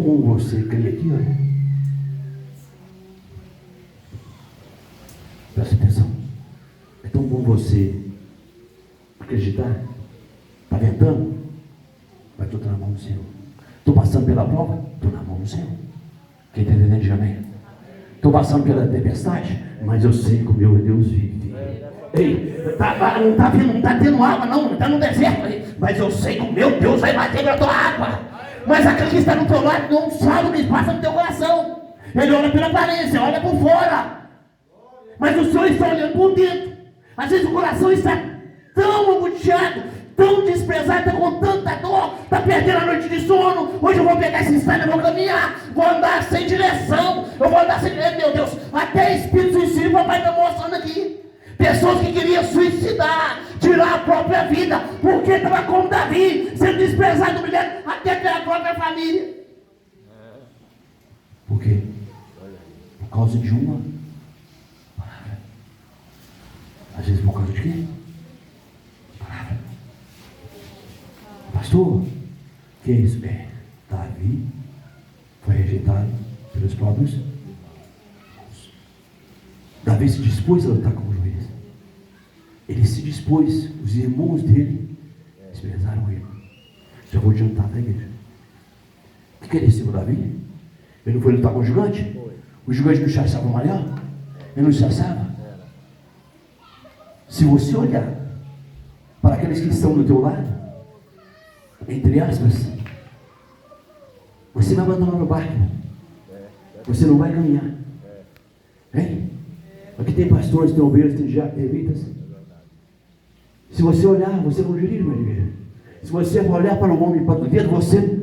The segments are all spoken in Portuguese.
bom você crer aqui, olha. Presta atenção. É tão bom você acreditar. Está ventando? Mas estou na mão do Senhor. Estou passando pela prova? Estou na mão do Senhor. Quem está entendendo, diga amém. Estou passando pela tempestade? Mas eu sei que o meu Deus vive. Ei, não está tendo água não está no deserto aí. Mas eu sei que o meu Deus vai bater na tua água. Mas aquele que está no teu lado não sabe o que passa no teu coração. Ele olha pela aparência, olha por fora. Mas o Senhor está olhando por dentro. Às vezes o coração está tão angustiado, tão desprezado, está com tanta dor, está perdendo a noite de sono. Hoje eu vou pegar esse estrada, eu vou caminhar, vou andar sem direção, eu vou andar sem direção. Meu Deus, até espírito suicídio, papai está mostrando aqui. Pessoas que queriam suicidar, tirar a própria vida, porque estava como Davi, sendo desprezado, humilhado, até pela própria família. Por quê? Por causa de uma palavra. Às vezes por causa de quê? Palavra. Pastor, que é isso? Davi foi rejeitado pelos próprios irmãos. Davi se dispôs a lutar com o juiz. Ele se dispôs, os irmãos dele desprezaram ele. Já vou adiantar da igreja. O que ele disse com Davi? Ele não foi lutar com o gigante? O gigante não chaçava o maior? Ele não chaçava? Se você olhar para aqueles que estão do teu lado, entre aspas, você vai abandonar o barco. Você não vai caminhar. Hein? Aqui tem pastores, tem ovelhas, tem levitas. Se você olhar, você não dirige uma igreja. Se você olhar para o homem e para o dedo, você...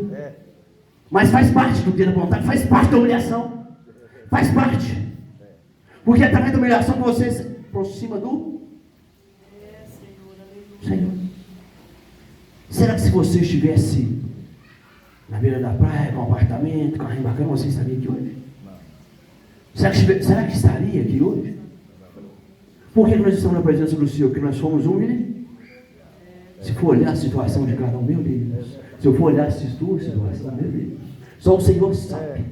Mas faz parte do dedo apontado, faz parte da humilhação. Faz parte. Porque é através da humilhação que você se aproxima do Senhor. Será que se você estivesse na beira da praia, com um apartamento, com um carrinho bacana, você estaria aqui hoje? Será que estaria aqui hoje? Por que nós estamos na presença do Senhor? Porque nós somos humildes. Se for olhar a situação de cada um, meu Deus. Se eu for olhar a sua situação, meu Deus. Só o Senhor sabe.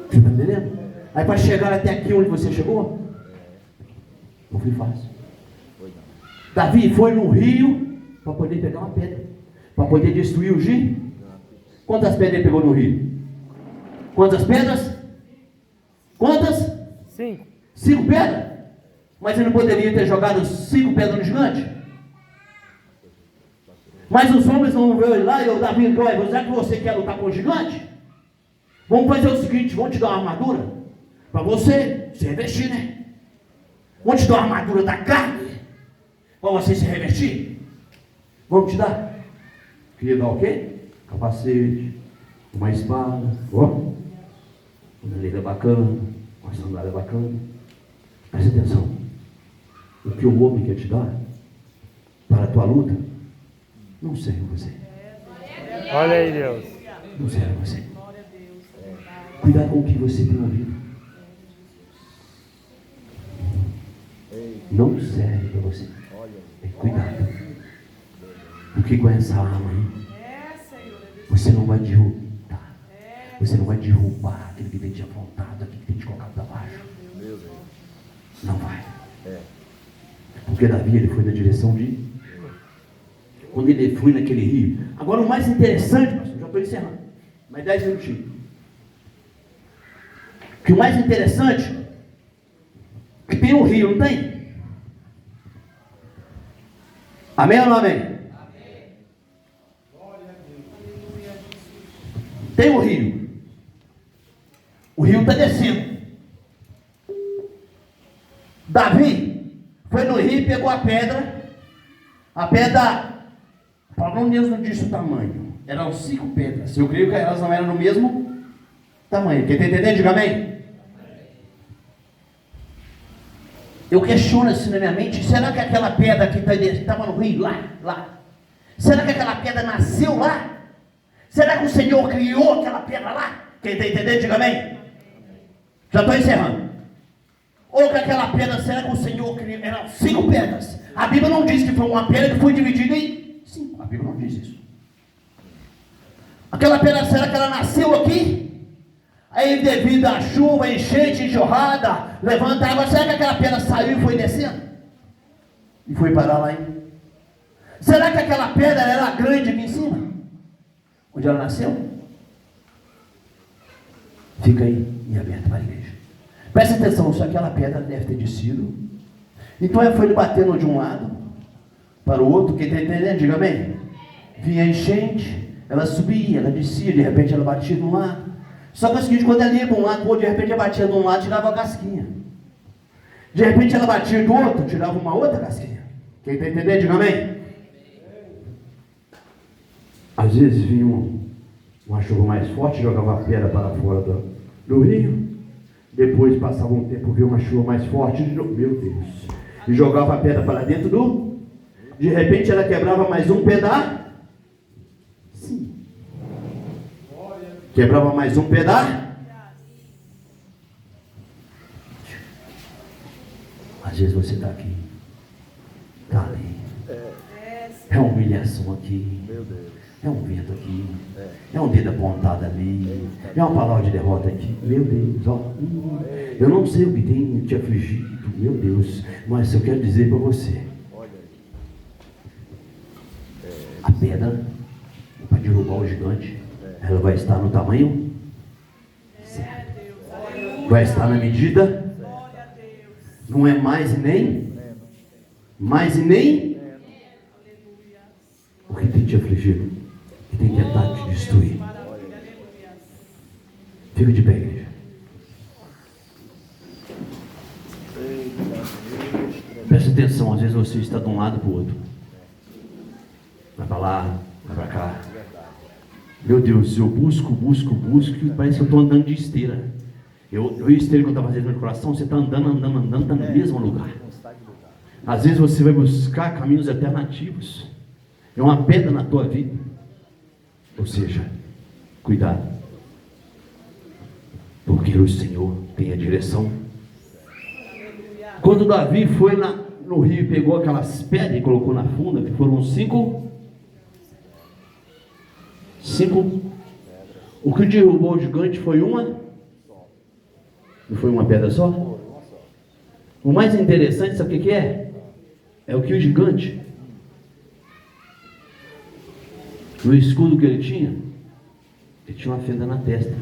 Você está entendendo? Aí para chegar até aqui onde você chegou, não foi fácil. Davi foi no rio para poder pegar uma pedra, para poder destruir o gigante. Quantas pedras ele pegou no rio? Quantas pedras? Quantas? 5. 5 pedras? Mas ele não poderia ter jogado 5 pedras no gigante? Mas os homens não veio ele lá e o Davi, já que você quer lutar com o gigante, vamos fazer o seguinte, vamos te dar uma armadura para você se revestir, né? Vamos te dar uma armadura da carne para você se revestir. Vamos te dar. Queria dar o quê? Capacete, uma espada, uma liga bacana, uma sandália bacana. Presta atenção. O que o homem quer te dar para a tua luta não serve você. Olha aí, Deus. Não serve você. Cuidado com o que você tem ouvido. Não serve para você. Cuidado. Porque com essa arma aí, você não vai derrotar. Você não vai derrubar aquele que tem te apontado, aquele que tem te colocado para baixo. Não vai. Porque Davi, ele foi na direção de... Quando ele foi naquele rio. Agora o mais interessante, pastor, já estou encerrando. Mais 10 minutinhos. Que o mais interessante, que tem um rio, não tem? Amém ou não amém? Amém. Tem um rio. O rio está descendo. Davi foi no rio e pegou a pedra. A pedra, para Deus não disse o tamanho. Eram 5 pedras. Eu creio que elas não eram no mesmo tamanho. Quem está entendendo? Diga amém. Eu questiono assim na minha mente, será que aquela pedra que estava no rio, lá, será que aquela pedra nasceu lá? Será que o Senhor criou aquela pedra lá? Quem está entendendo, diga amém. Já estou encerrando. Ou que aquela pedra, será que o Senhor criou? Eram 5 pedras. A Bíblia não diz que foi uma pedra que foi dividida em 5. A Bíblia não diz isso. Aquela pedra, será que ela nasceu aqui? Aí devido à chuva, enchente, enxurrada, levanta água, será que aquela pedra saiu e foi descendo? E foi parar lá aí? Será que aquela pedra era grande aqui em cima? Onde ela nasceu? Fica aí em aberto para a igreja. Presta atenção, só que aquela pedra deve ter descido. Então ela foi batendo de um lado para o outro, quem está entendendo? Diga amém. Vinha enchente, ela subia, ela descia, de repente ela batia de um lado. Só que é o seguinte, quando ela ia de um lado, de repente ela batia de um lado, tirava a casquinha. De repente ela batia do outro, tirava uma outra casquinha. Quem está entendendo? Diga amém. Às vezes vinha uma chuva mais forte, jogava a pedra para fora do rio. Depois passava um tempo, viu uma chuva mais forte, meu Deus, e jogava a pedra para dentro do... De repente ela quebrava mais um pedaço. Sim. Quebrava mais um pedaço. Às vezes você está aqui, está ali. É uma humilhação aqui. É um vento aqui. É um dedo apontado ali. É uma palavra de derrota aqui. Meu Deus, ó. Eu não sei o que tem te afligido, meu Deus. Mas eu quero dizer para você. A pedra, para derrubar o gigante, ela vai estar no tamanho certo. Vai estar na medida. Não é mais e nem. Mais e nem. O que tem te afligido? Que tem tentado te destruir. Fica de pé, igreja. Presta atenção, às vezes você está de um lado para o outro. Vai para lá, vai para cá. Meu Deus, eu busco, e parece que eu estou andando de esteira. Eu esteira que eu estava fazendo no meu coração, você está andando, está no mesmo lugar. Às vezes você vai buscar caminhos alternativos. É uma pedra na tua vida. Ou seja, cuidado. Porque o Senhor tem a direção. Quando Davi foi no rio e pegou aquelas pedras e colocou na funda, que foram 5. O que derrubou o gigante foi uma? Não foi uma pedra só? O mais interessante, sabe o que é? É o que o gigante, no escudo que ele tinha uma fenda na testa.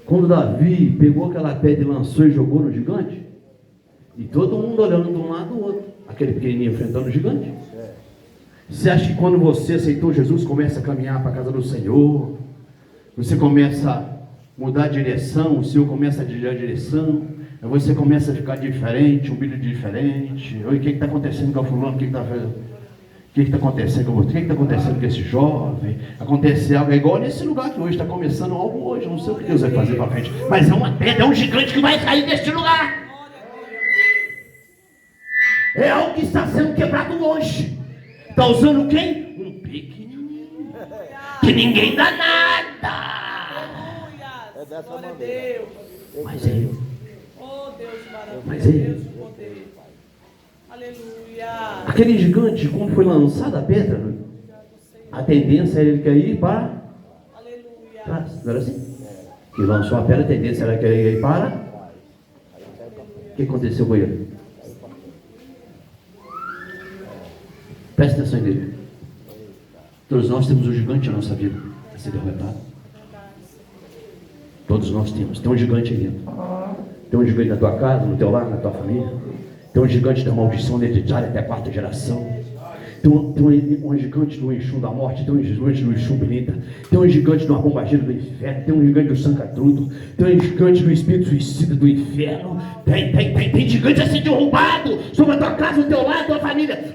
Quando Davi pegou aquela pedra e lançou e jogou no gigante, e todo mundo olhando de um lado do outro, aquele pequenininho enfrentando o gigante. Você acha que quando você aceitou Jesus, começa a caminhar para a casa do Senhor, você começa a mudar a direção, o Senhor começa a desviar a direção, aí você começa a ficar diferente, um brilho diferente. Oi, o que está acontecendo com o fulano? O que está acontecendo com você? O que está acontecendo com esse jovem? Acontece algo, é igual nesse lugar que hoje está começando algo hoje, não sei o que Deus vai fazer para frente, mas é uma pedra, é um gigante que vai cair neste lugar. É algo que está sendo quebrado longe. Está usando quem? Um pequenininho, que ninguém dá nada. É dessa maneira. Mas é ele. Oh Deus maravilhoso. Mas é ele. Deus de poder. Aleluia. Aquele gigante, quando foi lançada a pedra, a tendência era ele cair para trás. Não era assim? Que lançou a pedra, a tendência era que ele ia para. O que aconteceu com ele? Presta atenção, igreja. Todos nós temos um gigante na nossa vida a ser derrotado. Todos nós temos. Tem um gigante aí dentro. Tem um gigante na tua casa, no teu lar, na tua família. Tem um gigante da maldição hereditária até a 4ª geração. Tem um gigante do Exu da morte. Tem um gigante do Exu Benita. Tem um gigante do bombageiro do inferno. Tem um gigante do Sancatrudo. Tem um gigante do espírito suicida do inferno. Tem gigante a ser derrubado sobre a tua casa, o teu lar, a tua família.